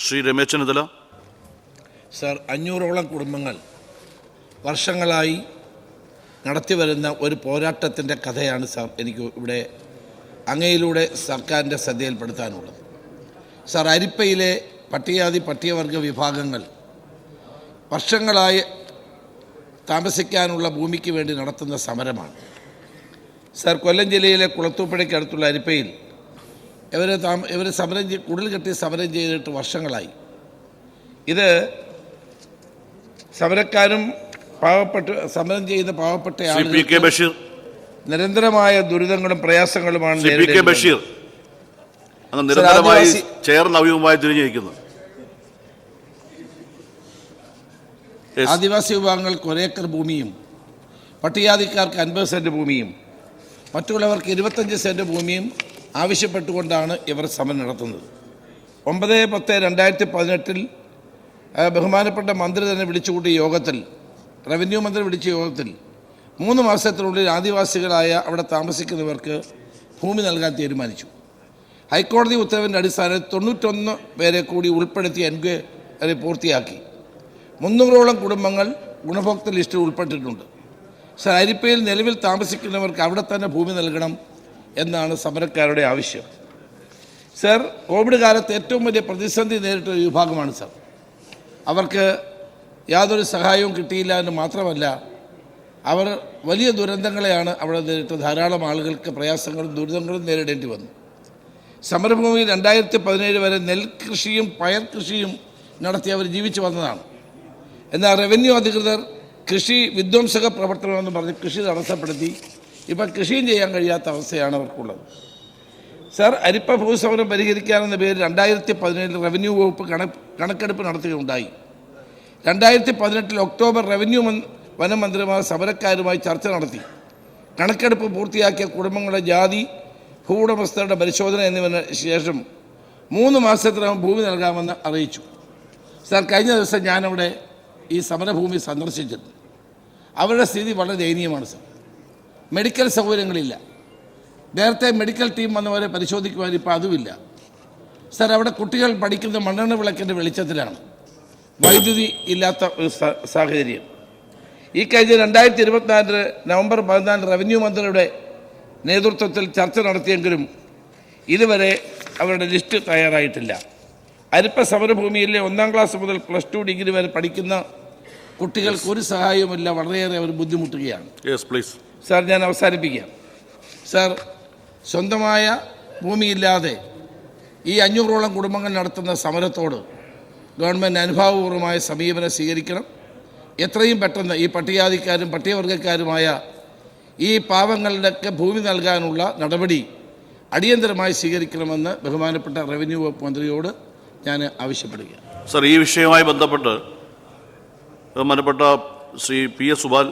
Shri Ramesh Chennithala. Sir, 500ഓളം കുടുംബങ്ങൾ വർഷങ്ങളായി നടത്തിവരുന്ന ഒരു പോരാട്ടത്തിൻ്റെ കഥയാണ് സാർ എനിക്ക് ഇവിടെ അങ്ങയിലൂടെ സർക്കാരിൻ്റെ ശ്രദ്ധയിൽപ്പെടുത്താനുള്ളത്. സാർ, അരിപ്പയിലെ പട്ടികജാതി പട്ടികവർഗ വിഭാഗങ്ങൾ വർഷങ്ങളായി താമസിക്കാനുള്ള ഭൂമിക്ക് വേണ്ടി നടത്തുന്ന സമരമാണ്. സാർ, കൊല്ലം ജില്ലയിലെ കുളത്തൂപ്പുഴയ്ക്കടുത്തുള്ള അരിപ്പയിൽ ഇവർ കുടിൽ കെട്ടി സമരം ചെയ്തിട്ട് വർഷങ്ങളായി. ഇത് സമരക്കാരും സമരം ചെയ്യുന്ന പാവപ്പെട്ട ആളുകൾ നിരന്തരമായ ദുരിതങ്ങളും പ്രയാസങ്ങളുമാണ് ആദിവാസി വിഭാഗങ്ങൾക്ക് 1 ഏക്കർ ഭൂമിയും പട്ടികജാതിക്കാർക്ക് 50 സെന്റ് ഭൂമിയും മറ്റുള്ളവർക്ക് 25 സെന്റ് ഭൂമിയും ആവശ്യപ്പെട്ടുകൊണ്ടാണ് ഇവർ സമരം നടത്തുന്നത്. 9/10/2018 ബഹുമാനപ്പെട്ട മന്ത്രി തന്നെ വിളിച്ചുകൂട്ടിയ യോഗത്തിൽ, റവന്യൂ മന്ത്രി വിളിച്ച യോഗത്തിൽ 3 മാസത്തിനുള്ളിൽ ആദിവാസികളായ അവിടെ താമസിക്കുന്നവർക്ക് ഭൂമി നൽകാൻ തീരുമാനിച്ചു. ഹൈക്കോടതി ഉത്തരവിൻ്റെ അടിസ്ഥാനത്തിൽ 91 പേരെ കൂടി ഉൾപ്പെടുത്തി എൻക്വയറി പൂർത്തിയാക്കി. 300ഓളം കുടുംബങ്ങൾ ഗുണഭോക്തൃ ലിസ്റ്റിൽ ഉൾപ്പെട്ടിട്ടുണ്ട്. സർ, അരിപ്പയിൽ നിലവിൽ താമസിക്കുന്നവർക്ക് അവിടെ തന്നെ ഭൂമി നൽകണം എന്നാണ് സമരക്കാരുടെ ആവശ്യം. സർ, കോവിഡ് കാലത്ത് ഏറ്റവും വലിയ പ്രതിസന്ധി നേരിട്ട ഒരു വിഭാഗമാണ് സർ. അവർക്ക് യാതൊരു സഹായവും കിട്ടിയില്ല എന്ന് മാത്രമല്ല, അവർ വലിയ ദുരന്തങ്ങളെയാണ് അവിടെ നേരിട്ട് ധാരാളം ആളുകൾക്ക് പ്രയാസങ്ങളും ദുരിതങ്ങളും നേരിടേണ്ടി വന്നു. സമരഭൂമിയിൽ 2017 വരെ നെൽകൃഷിയും പയർ കൃഷിയും നടത്തി അവർ ജീവിച്ചു വന്നതാണ്. എന്നാൽ റവന്യൂ അധികൃതർ കൃഷി വിധ്വംസക പ്രവർത്തനമെന്ന് പറഞ്ഞ് കൃഷി തടസ്സപ്പെടുത്തി ഇപ്പം കൃഷിയും ചെയ്യാൻ കഴിയാത്ത അവസ്ഥയാണ് അവർക്കുള്ളത്. സർ, അരിപ്പ ഭൂസമരം പരിഹരിക്കാനെന്ന പേരിൽ 2017 റവന്യൂ വകുപ്പ് കണക്കെടുപ്പ് നടത്തുകയുണ്ടായി. 2018 ഒക്ടോബർ റവന്യൂ വനമന്ത്രിമാർ സമരക്കാരുമായി ചർച്ച നടത്തി. കണക്കെടുപ്പ് പൂർത്തിയാക്കിയ കുടുംബങ്ങളുടെ ജാതി, ഭൂവുടമസ്ഥരുടെ പരിശോധന എന്നിവന് ശേഷം 3 മാസത്തിനകം ഭൂമി നൽകാമെന്ന് അറിയിച്ചു. സർ, കഴിഞ്ഞ ദിവസം ഞാനവിടെ ഈ സമരഭൂമി സന്ദർശിച്ചിരുന്നു. അവരുടെ സ്ഥിതി വളരെ ദയനീയമാണ് സർ. മെഡിക്കൽ സൗകര്യങ്ങളില്ല. നേരത്തെ മെഡിക്കൽ ടീം വന്നവരെ പരിശോധിക്കുവാൻ ഇപ്പോൾ അതുമില്ല. സർ, അവിടെ കുട്ടികൾ പഠിക്കുന്ന മണ്ണെണ്ണ വിളക്കിൻ്റെ വെളിച്ചത്തിലാണ്. വൈദ്യുതി ഇല്ലാത്ത ഒരു സാഹചര്യം. ഈ കഴിഞ്ഞ 2024 നവംബർ 14 റവന്യൂ മന്ത്രിയുടെ നേതൃത്വത്തിൽ ചർച്ച നടത്തിയെങ്കിലും ഇതുവരെ അവരുടെ ലിസ്റ്റ് തയ്യാറായിട്ടില്ല. അരിപ്പ സമരഭൂമിയിലെ 1ാം ക്ലാസ് മുതൽ +2 ഡിഗ്രി വരെ പഠിക്കുന്ന കുട്ടികൾക്ക് ഒരു സഹായവുമില്ല. വളരെയേറെ അവർ ബുദ്ധിമുട്ടുകയാണ്. സാർ, ഞാൻ അവസാനിപ്പിക്കാം. സാർ, സ്വന്തമായ ഭൂമിയില്ലാതെ ഈ 500ഓളം കുടുംബങ്ങൾ നടത്തുന്ന സമരത്തോട് ഗവൺമെൻറ് അനുഭാവപൂർവമായ സമീപനം സ്വീകരിക്കണം. എത്രയും പെട്ടെന്ന് ഈ പട്ടികജാതിക്കാരും പട്ടികവർഗക്കാരുമായ ഈ പാവങ്ങളുടെയൊക്കെ ഭൂമി നൽകാനുള്ള നടപടി അടിയന്തരമായി സ്വീകരിക്കണമെന്ന് ബഹുമാനപ്പെട്ട റവന്യൂ വകുപ്പ് മന്ത്രിയോട് ഞാൻ ആവശ്യപ്പെടുകയാണ്. സർ, ഈ വിഷയവുമായി ബന്ധപ്പെട്ട് ബഹുമാനപ്പെട്ട Shri PS Subal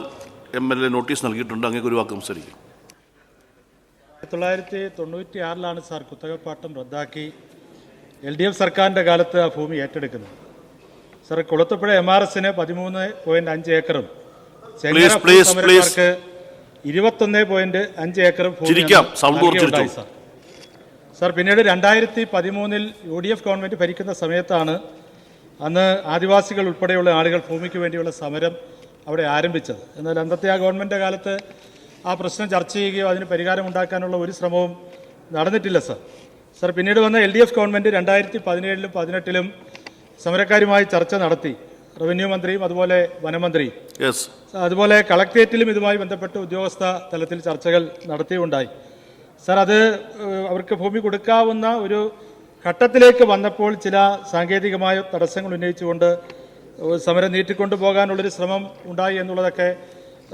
MLA notice നൽകിയിട്ടുണ്ട്. അങ്ങേക്ക് ഒരു വാക്ക് സംസാരിക്കും. 1996 സാർ കുത്തകപ്പാട്ടം റദ്ദാക്കി LDF സർക്കാരിൻ്റെ കാലത്ത് ആ ഭൂമി ഏറ്റെടുക്കുന്നത്. സാർ, കുളത്തൂപ്പുഴ MRSന് 13.5 ഏക്കറും സമരക്കാർക്ക് 21.5 ഏക്കറും ഉണ്ടായി സാർ. സാർ, പിന്നീട് 2013 UDF ഗവൺമെൻറ് ഭരിക്കുന്ന സമയത്താണ് അന്ന് ആദിവാസികൾ ഉൾപ്പെടെയുള്ള ആളുകൾ ഭൂമിക്ക് വേണ്ടിയുള്ള സമരം അവിടെ ആരംഭിച്ചത്. എന്നാൽ അന്നത്തെ ആ ഗവൺമെൻറ് കാലത്ത് ആ പ്രശ്നം ചർച്ച ചെയ്യുകയോ അതിന് പരിഹാരം ഉണ്ടാക്കാനുള്ള ഒരു ശ്രമവും നടന്നിട്ടില്ല സാർ. സാർ, പിന്നീട് വന്ന LDF ഗവൺമെൻറ് 2017 18 സമരക്കാരുമായി ചർച്ച നടത്തി. റവന്യൂ മന്ത്രിയും അതുപോലെ വനമന്ത്രിയും അതുപോലെ കളക്ട്രേറ്റിലും ഇതുമായി ബന്ധപ്പെട്ട് ഉദ്യോഗസ്ഥ തലത്തിൽ ചർച്ചകൾ നടത്തിയുണ്ടായി. സാർ, അത് അവർക്ക് ഭൂമി കൊടുക്കാവുന്ന ഒരു ഘട്ടത്തിലേക്ക് വന്നപ്പോൾ ചില സാങ്കേതികമായ തടസ്സങ്ങൾ ഉന്നയിച്ചുകൊണ്ട് സമരം നീട്ടിക്കൊണ്ടു പോകാനുള്ളൊരു ശ്രമം ഉണ്ടായി എന്നുള്ളതൊക്കെ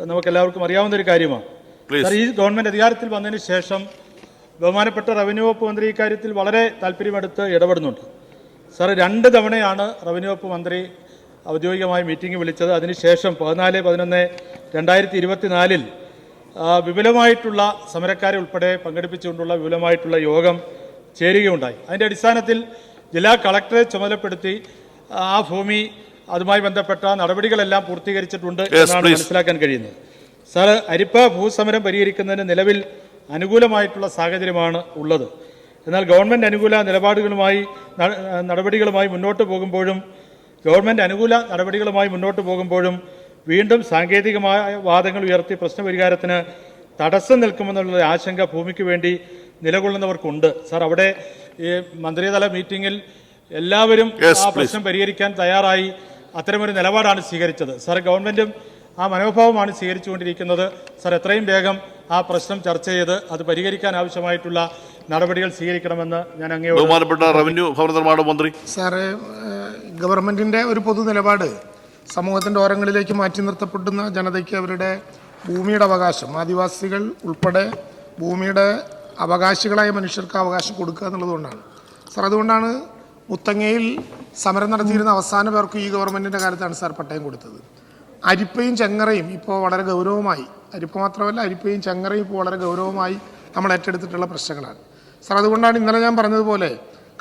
നമുക്കെല്ലാവർക്കും അറിയാവുന്നൊരു കാര്യമാണ്. സാർ, ഈ ഗവൺമെൻറ് അധികാരത്തിൽ വന്നതിന് ശേഷം ബഹുമാനപ്പെട്ട റവന്യൂ വകുപ്പ് മന്ത്രി ഇക്കാര്യത്തിൽ വളരെ താല്പര്യമെടുത്ത് ഇടപെടുന്നുണ്ട്. സാർ, 2 തവണയാണ് റവന്യൂ വകുപ്പ് മന്ത്രി ഔദ്യോഗികമായി മീറ്റിംഗ് വിളിച്ചത്. അതിനുശേഷം 14/11/2024 വിപുലമായിട്ടുള്ള സമരക്കാരെ ഉൾപ്പെടെ പങ്കെടുപ്പിച്ചുകൊണ്ടുള്ള വിപുലമായിട്ടുള്ള യോഗം ചേരുകയുണ്ടായി. അതിൻ്റെ അടിസ്ഥാനത്തിൽ ജില്ലാ കളക്ടറെ ചുമതലപ്പെടുത്തി ആ ഭൂമി അതുമായി ബന്ധപ്പെട്ട നടപടികളെല്ലാം പൂർത്തീകരിച്ചിട്ടുണ്ട് എന്നാണ് മനസ്സിലാക്കാൻ കഴിയുന്നത്. സാർ, അരിപ്പ ഭൂസമരം പരിഹരിക്കുന്നതിന് നിലവിൽ അനുകൂലമായിട്ടുള്ള സാഹചര്യമാണ് ഉള്ളത്. എന്നാൽ ഗവൺമെൻറ് അനുകൂല നടപടികളുമായി മുന്നോട്ട് പോകുമ്പോഴും വീണ്ടും സാങ്കേതികമായ വാദങ്ങൾ ഉയർത്തി പ്രശ്നപരിഹാരത്തിന് തടസ്സം നിൽക്കുമെന്നുള്ള ആശങ്ക ഭൂമിക്ക് വേണ്ടി നിലകൊള്ളുന്നവർക്കുണ്ട്. സാർ, അവിടെ ഈ മന്ത്രിതല മീറ്റിംഗിൽ എല്ലാവരും ആ പ്രശ്നം പരിഹരിക്കാൻ തയ്യാറായി അത്തരമൊരു നിലപാടാണ് സ്വീകരിച്ചത്. സാർ, ഗവൺമെൻറ്റും ആ മനോഭാവമാണ് സ്വീകരിച്ചുകൊണ്ടിരിക്കുന്നത്. സാർ, എത്രയും വേഗം ആ പ്രശ്നം ചർച്ച ചെയ്ത് അത് പരിഹരിക്കാൻ ആവശ്യമായിട്ടുള്ള നടപടികൾ സ്വീകരിക്കണമെന്ന് ഞാൻ അങ്ങയോട്. ബഹുമാനപ്പെട്ട റവന്യൂ ഭവന നിർമ്മാണ മന്ത്രി. സാറ്, ഗവൺമെൻറ്റിൻ്റെ ഒരു പൊതു നിലപാട് സമൂഹത്തിൻ്റെ ഓരങ്ങളിലേക്ക് മാറ്റി നിർത്തപ്പെടുന്ന ജനതയ്ക്ക് അവരുടെ ഭൂമിയുടെ അവകാശം, ആദിവാസികൾ ഉൾപ്പെടെ ഭൂമിയുടെ അവകാശികളായ മനുഷ്യർക്ക് അവകാശം കൊടുക്കുക എന്നുള്ളതുകൊണ്ടാണ്. സാർ, അതുകൊണ്ടാണ് മുത്തങ്ങയിൽ സമരം നടത്തിയിരുന്ന അവസാന പേർക്ക് ഈ ഗവൺമെൻറ്റിൻ്റെ കാലത്താണ് സാർ പട്ടയം കൊടുത്തത്. അരിപ്പയും ചെങ്ങറയും ഇപ്പോൾ വളരെ ഗൗരവമായി, അരിപ്പ മാത്രമല്ല അരിപ്പയും ചെങ്ങറയും ഇപ്പോൾ വളരെ ഗൗരവമായി നമ്മൾ ഏറ്റെടുത്തിട്ടുള്ള പ്രശ്നങ്ങളാണ്. സാർ, അതുകൊണ്ടാണ് ഇന്നലെ ഞാൻ പറഞ്ഞതുപോലെ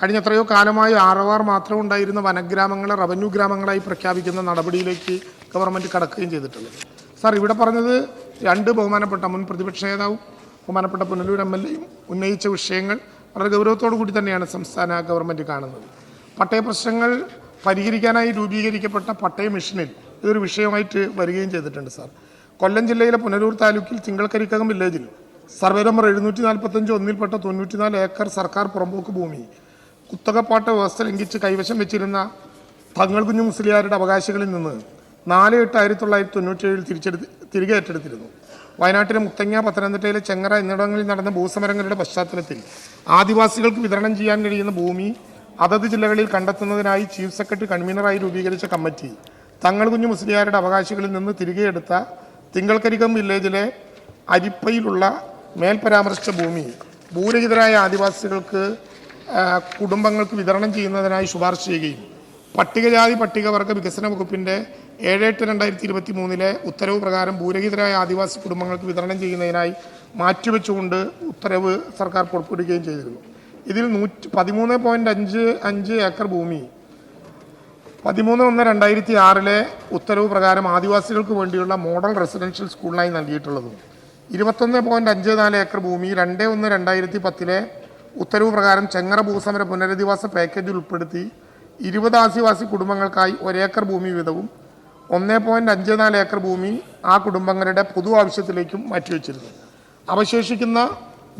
കഴിഞ്ഞ എത്രയോ കാലമായി ആറവാർ മാത്രം ഉണ്ടായിരുന്ന വനഗ്രാമങ്ങളെ റവന്യൂ ഗ്രാമങ്ങളായി പ്രഖ്യാപിക്കുന്ന നടപടിയിലേക്ക് ഗവൺമെൻറ് കടക്കുകയും ചെയ്തിട്ടുള്ളത്. സാർ, ഇവിടെ പറഞ്ഞത് രണ്ട് ബഹുമാനപ്പെട്ട മുൻ പ്രതിപക്ഷ നേതാവും ബഹുമാനപ്പെട്ട പുനലൂർ MLA ഉന്നയിച്ച വിഷയങ്ങൾ വളരെ ഗൗരവത്തോടു കൂടി തന്നെയാണ് സംസ്ഥാന ഗവൺമെൻറ് കാണുന്നത്. പട്ടയ പ്രശ്നങ്ങൾ പരിഹരിക്കാനായി രൂപീകരിക്കപ്പെട്ട പട്ടയ മിഷനിൽ ഇതൊരു വിഷയമായിട്ട് വരികയും ചെയ്തിട്ടുണ്ട്. സാർ, കൊല്ലം ജില്ലയിലെ പുനലൂർ താലൂക്കിൽ തിങ്കൾക്കരിക്കകം വില്ലേജിൽ സർവേ നമ്പർ 745 ഒന്നിൽപ്പെട്ട 94 ഏക്കർ സർക്കാർ പുറമ്പോക്ക് ഭൂമി കുത്തകപ്പാട്ട വ്യവസ്ഥ ലംഘിച്ച് കൈവശം വെച്ചിരുന്ന തങ്ങൾ കുഞ്ഞു മുസ്ലിയാരുടെ അവകാശികളിൽ നിന്ന് 4/8/1997 തിരികെ ഏറ്റെടുത്തിരുന്നു. വയനാട്ടിലെ മുത്തങ്ങ, പത്തനംതിട്ടയിലെ ചെങ്ങറ എന്നിടങ്ങളിൽ നടന്ന ഭൂസമരങ്ങളുടെ പശ്ചാത്തലത്തിൽ ആദിവാസികൾക്ക് വിതരണം ചെയ്യാൻ കഴിയുന്ന ഭൂമി അതത് ജില്ലകളിൽ കണ്ടെത്തുന്നതിനായി ചീഫ് സെക്രട്ടറി കൺവീനറായി രൂപീകരിച്ച കമ്മിറ്റി തങ്ങൾ കുഞ്ഞു മുസ്ലിയാരുടെ അവകാശികളിൽ നിന്ന് തിരികെ എടുത്ത തിങ്കൾക്കരിക്കം വില്ലേജിലെ അരിപ്പയിലുള്ള മേൽ പരാമർശിച്ച ഭൂമി ഭൂരഹിതരായ ആദിവാസികൾക്ക് കുടുംബങ്ങൾക്ക് വിതരണം ചെയ്യുന്നതിനായി ശുപാർശ ചെയ്യുകയും പട്ടികജാതി പട്ടികവർഗ വികസന വകുപ്പിൻ്റെ 7/8/2023 ഉത്തരവ് പ്രകാരം ഭൂരഹിതരായ ആദിവാസി കുടുംബങ്ങൾക്ക് വിതരണം ചെയ്യുന്നതിനായി മാറ്റിവെച്ചുകൊണ്ട് ഉത്തരവ് സർക്കാർ പുറപ്പെടുവിക്കുകയും ചെയ്തിരുന്നു. ഇതിൽ 13.55 ഏക്കർ ഭൂമി 13/1/2006 ഉത്തരവ് പ്രകാരം ആദിവാസികൾക്ക് വേണ്ടിയുള്ള മോഡൽ റെസിഡൻഷ്യൽ സ്കൂളിനായി നൽകിയിട്ടുള്ളതും 21.54 ഏക്കർ ഭൂമി 2/1/2010 ഉത്തരവ് പ്രകാരം ചെങ്ങറ ഭൂസമര പുനരധിവാസ പാക്കേജിൽ ഉൾപ്പെടുത്തി 20 ആദിവാസി കുടുംബങ്ങൾക്കായി 1 ഏക്കർ ഭൂമി വീതവും 1.54 ഏക്കർ ഭൂമി ആ കുടുംബങ്ങളുടെ പൊതു ആവശ്യത്തിലേക്കും മാറ്റിവെച്ചിരുന്നു. അവശേഷിക്കുന്ന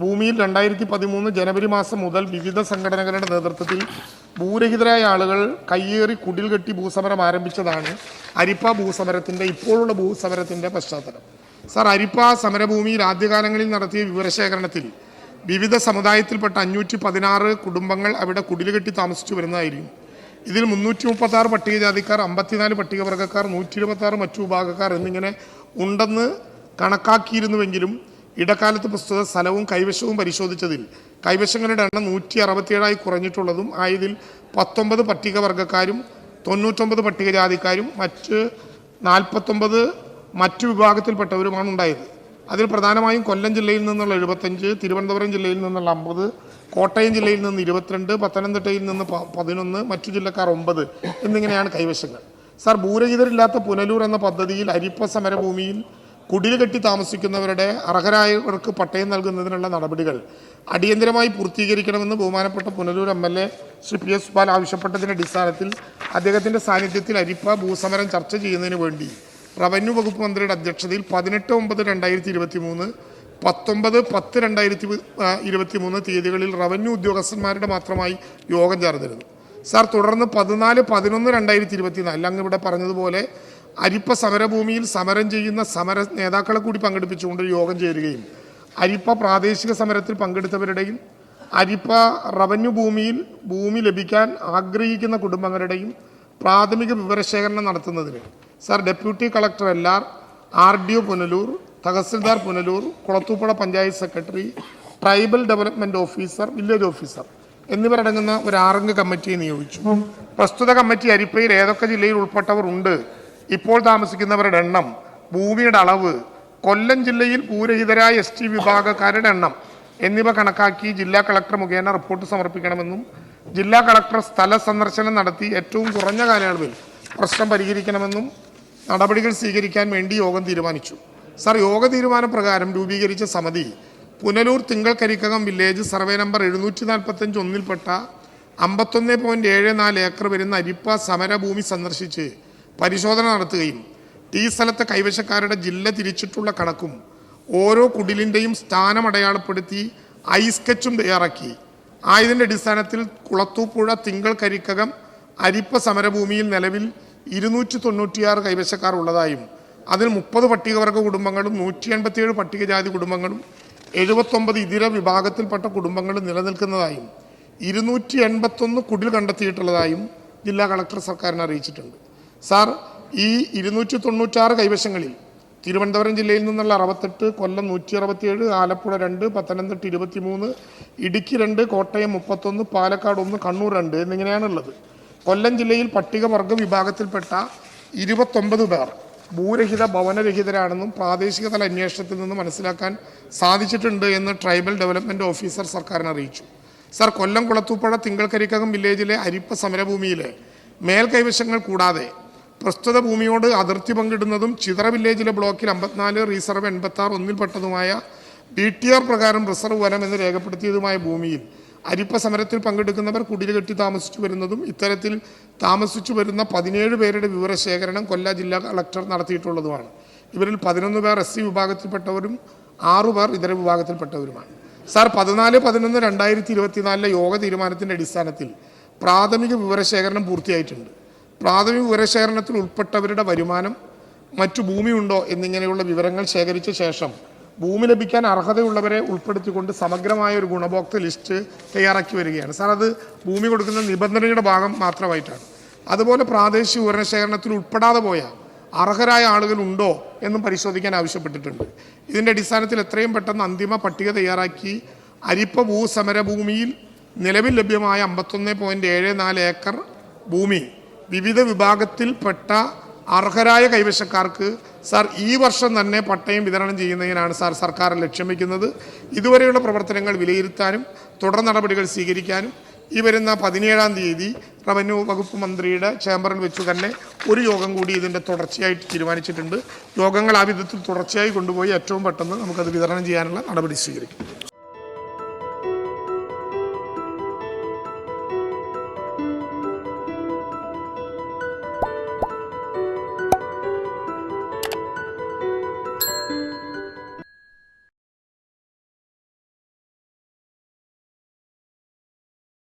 ഭൂമിയിൽ 2013 ജനുവരി മാസം മുതൽ വിവിധ സംഘടനകളുടെ നേതൃത്വത്തിൽ ഭൂരഹിതരായ ആളുകൾ കയ്യേറി കുടിൽ കെട്ടി ഭൂസമരം ആരംഭിച്ചതാണ് അരിപ്പ ഭൂസമരത്തിൻ്റെ ഇപ്പോഴുള്ള ഭൂസമരത്തിൻ്റെ പശ്ചാത്തലം. സാർ, അരിപ്പ സമരഭൂമിയിൽ ആദ്യകാലങ്ങളിൽ നടത്തിയ വിവരശേഖരണത്തിൽ വിവിധ സമുദായത്തിൽപ്പെട്ട 516 കുടുംബങ്ങൾ അവിടെ കുടിലുകെട്ടി താമസിച്ചു വരുന്നതായിരുന്നു. ഇതിൽ 336 പട്ടികജാതിക്കാർ, 54 പട്ടികവർഗക്കാർ, 126 മറ്റു വിഭാഗക്കാർ എന്നിങ്ങനെ ഉണ്ടെന്ന് കണക്കാക്കിയിരുന്നുവെങ്കിലും ഇടക്കാലത്ത് പ്രസ്തുത സ്ഥലവും കൈവശവും പരിശോധിച്ചതിൽ കൈവശങ്ങളുടെ എണ്ണം 167 കുറഞ്ഞിട്ടുള്ളതും ആയതിൽ 19 പട്ടികവർഗക്കാരും 99 പട്ടികജാതിക്കാരും മറ്റ് 49 മറ്റു വിഭാഗത്തിൽപ്പെട്ടവരുമാണ് ഉണ്ടായത്. അതിൽ പ്രധാനമായും കൊല്ലം ജില്ലയിൽ നിന്നുള്ള 75, തിരുവനന്തപുരം ജില്ലയിൽ നിന്നുള്ള 50, കോട്ടയം ജില്ലയിൽ നിന്ന് 22, പത്തനംതിട്ടയിൽ നിന്ന് 11, മറ്റു ജില്ലക്കാർ 9 എന്നിങ്ങനെയാണ് കൈവശങ്ങൾ. സാർ, ഭൂരഹിതരില്ലാത്ത പുനലൂർ എന്ന പദ്ധതിയിൽ അരിപ്പ സമരഭൂമിയിൽ കുടിൽ കെട്ടി താമസിക്കുന്നവരുടെ അർഹരായവർക്ക് പട്ടയം നൽകുന്നതിനുള്ള നടപടികൾ അടിയന്തരമായി പൂർത്തീകരിക്കണമെന്ന് ബഹുമാനപ്പെട്ട പുനലൂർ MLA ശ്രീ PS സുബാൽ ആവശ്യപ്പെട്ടതിൻ്റെ അടിസ്ഥാനത്തിൽ അദ്ദേഹത്തിൻ്റെ സാന്നിധ്യത്തിൽ അരിപ്പ ഭൂസമരം ചർച്ച ചെയ്യുന്നതിന് വേണ്ടി റവന്യൂ വകുപ്പ് മന്ത്രിയുടെ അധ്യക്ഷതയിൽ 18/9/2023, 19/10/2023 തീയതികളിൽ റവന്യൂ ഉദ്യോഗസ്ഥന്മാരുടെ മാത്രമായി യോഗം ചേർന്നിരുന്നു. സാർ, തുടർന്ന് 14/11/2024 അങ്ങ് ഇവിടെ പറഞ്ഞതുപോലെ അരിപ്പ സമരഭൂമിയിൽ സമരം ചെയ്യുന്ന സമര നേതാക്കളെ കൂടി പങ്കെടുപ്പിച്ചുകൊണ്ട് യോഗം ചേരുകയും അരിപ്പ പ്രാദേശിക സമരത്തിൽ പങ്കെടുത്തവരുടെയും അരിപ്പ റവന്യൂ ഭൂമിയിൽ ഭൂമി ലഭിക്കാൻ ആഗ്രഹിക്കുന്ന കുടുംബങ്ങളുടെയും പ്രാഥമിക വിവരശേഖരണം നടത്തുന്നതിന് sir, deputy collector LR, RDO Punalur, tahsildar Punalur, Kulathupuzha panchayat secretary, tribal development officer, village officer എന്നിവരടങ്ങുന്ന ഒരു 6 അംഗ കമ്മിറ്റിയെ നിയോഗിച്ചു. പ്രസ്തുത കമ്മിറ്റി അരിപ്പയിൽ ഏതൊക്കെ ജില്ലയിൽ ഉൾപ്പെട്ടവർ ഉണ്ട്, ഇപ്പോൾ താമസിക്കുന്നവരുടെ എണ്ണം, ഭൂമിയുടെ അളവ്, കൊല്ലം ജില്ലയിൽ ഭൂരഹിതരായ ST വിഭാഗക്കാരുടെ എണ്ണം എന്നിവ കണക്കാക്കി ജില്ലാ കളക്ടർ മുഖേന റിപ്പോർട്ട് സമർപ്പിക്കണമെന്നും ജില്ലാ കളക്ടർ സ്ഥല സന്ദർശനം നടത്തി ഏറ്റവും കുറഞ്ഞ കാലയളവിൽ പ്രശ്നം പരിഹരിക്കണമെന്നും നടപടികൾ സ്വീകരിക്കാൻ വേണ്ടി യോഗം തീരുമാനിച്ചു. സാർ, യോഗ തീരുമാനപ്രകാരം രൂപീകരിച്ച സമിതി Punalur Thinkalkarikkakam village survey number 745 ഒന്നിൽപ്പെട്ട 51.74 ഏക്കർ വരുന്ന അരിപ്പ സമരഭൂമി സന്ദർശിച്ച് പരിശോധന നടത്തുകയും സ്ഥലത്തെ കൈവശക്കാരുടെ ജില്ല തിരിച്ചിട്ടുള്ള കണക്കും ഓരോ കുടിലിൻ്റെയും സ്ഥാനം അടയാളപ്പെടുത്തി ഐസ്കെച്ചും തയ്യാറാക്കി ആയതിൻ്റെ അടിസ്ഥാനത്തിൽ കുളത്തൂപ്പുഴ തിങ്കൾക്കരിക്കകം അരിപ്പ സമരഭൂമിയിൽ നിലവിൽ 296 കൈവശക്കാർ ഉള്ളതായും അതിൽ 30 പട്ടികവർഗ കുടുംബങ്ങളും 187 പട്ടികജാതി കുടുംബങ്ങളും 79 ഇതര വിഭാഗത്തിൽപ്പെട്ട കുടുംബങ്ങളും നിലനിൽക്കുന്നതായും 281 കുടിൽ കണ്ടെത്തിയിട്ടുള്ളതായും ജില്ലാ കളക്ടർ സർക്കാരിനെ അറിയിച്ചിട്ടുണ്ട്. സാർ, ഈ 296 കൈവശങ്ങളിൽ തിരുവനന്തപുരം ജില്ലയിൽ നിന്നുള്ള 68, കൊല്ലം 167, ആലപ്പുഴ 2, പത്തനംതിട്ട 23, ഇടുക്കി 2, കോട്ടയം 31, പാലക്കാട് 1, കണ്ണൂർ 2 എന്നിങ്ങനെയാണുള്ളത്. കൊല്ലം ജില്ലയിൽ പട്ടികവർഗ വിഭാഗത്തിൽപ്പെട്ട 29 പേർ ഭൂരഹിത ഭവനരഹിതരാണെന്നും പ്രാദേശിക തല അന്വേഷണത്തിൽ നിന്ന് മനസ്സിലാക്കാൻ സാധിച്ചിട്ടുണ്ട് എന്ന് ട്രൈബൽ ഡെവലപ്മെൻറ്റ് ഓഫീസർ സർക്കാരിനെ അറിയിച്ചു. സാർ, കൊല്ലം കുളത്തൂപ്പുഴ തിങ്കൾക്കരിക്കകം വില്ലേജിലെ അരിപ്പ സമരഭൂമിയിലെ മേൽ കൈവശങ്ങൾ കൂടാതെ പ്രസ്തുത ഭൂമിയോട് അതിർത്തി പങ്കിടുന്നതും ചിതറ വില്ലേജിലെ ബ്ലോക്കിൽ 54, റീസർവ് 86 ഒന്നിൽപ്പെട്ടതുമായ BTR പ്രകാരം റിസർവ് വനം എന്ന് രേഖപ്പെടുത്തിയതുമായ ഭൂമിയിൽ അരിപ്പ സമരത്തിൽ പങ്കെടുക്കുന്നവർ കുടിൽ കെട്ടി താമസിച്ചു വരുന്നതും ഇത്തരത്തിൽ താമസിച്ചു വരുന്ന 17 പേരുടെ വിവരശേഖരണം കൊല്ലം ജില്ലാ കളക്ടർ നടത്തിയിട്ടുള്ളതുമാണ്. ഇവരിൽ 11 പേർ SC വിഭാഗത്തിൽപ്പെട്ടവരും 6 പേർ ഇതര വിഭാഗത്തിൽപ്പെട്ടവരുമാണ്. സാർ, 14/11/2024 യോഗ തീരുമാനത്തിൻ്റെ അടിസ്ഥാനത്തിൽ പ്രാഥമിക വിവരശേഖരണം പൂർത്തിയായിട്ടുണ്ട്. പ്രാഥമിക വിവരശേഖരണത്തിൽ ഉൾപ്പെട്ടവരുടെ വരുമാനം, മറ്റു ഭൂമിയുണ്ടോ എന്നിങ്ങനെയുള്ള വിവരങ്ങൾ ശേഖരിച്ച ശേഷം ഭൂമി ലഭിക്കാൻ അർഹതയുള്ളവരെ ഉൾപ്പെടുത്തിക്കൊണ്ട് സമഗ്രമായ ഒരു ഗുണഭോക്തൃ ലിസ്റ്റ് തയ്യാറാക്കി വരികയാണ്. സാർ, അത് ഭൂമി കൊടുക്കുന്ന നിബന്ധനയുടെ ഭാഗം മാത്രമായിട്ടാണ്. അതുപോലെ പ്രാദേശിക വിവരശേഖരണത്തിൽ ഉൾപ്പെടാതെ പോയ അർഹരായ ആളുകൾ ഉണ്ടോ എന്നും പരിശോധിക്കാൻ ആവശ്യപ്പെട്ടിട്ടുണ്ട്. ഇതിൻ്റെ അടിസ്ഥാനത്തിൽ എത്രയും പെട്ടെന്ന് അന്തിമ പട്ടിക തയ്യാറാക്കി അരിപ്പ ഭൂസമരഭൂമിയിൽ നിലവിൽ ലഭ്യമായ 51.74 ഏക്കർ ഭൂമി വിവിധ വിഭാഗത്തിൽപ്പെട്ട അർഹരായ കൈവശക്കാർക്ക് സാർ ഈ വർഷം തന്നെ പട്ടയം വിതരണം ചെയ്യുന്നതിനാണ് സാർ സർക്കാർ ലക്ഷ്യം വയ്ക്കുന്നത്. ഇതുവരെയുള്ള പ്രവർത്തനങ്ങൾ വിലയിരുത്താനും തുടർ നടപടികൾ സ്വീകരിക്കാനും ഈ വരുന്ന 17-ാം തീയതി റവന്യൂ വകുപ്പ് മന്ത്രിയുടെ ചേംബറിൽ വെച്ച് തന്നെ ഒരു യോഗം കൂടി ഇതിൻ്റെ തുടർച്ചയായിട്ട് തീരുമാനിച്ചിട്ടുണ്ട്. യോഗങ്ങൾ ആ വിധത്തിൽ തുടർച്ചയായി കൊണ്ടുപോയി ഏറ്റവും പെട്ടെന്ന് നമുക്കത് വിതരണം ചെയ്യാനുള്ള നടപടി സ്വീകരിക്കും.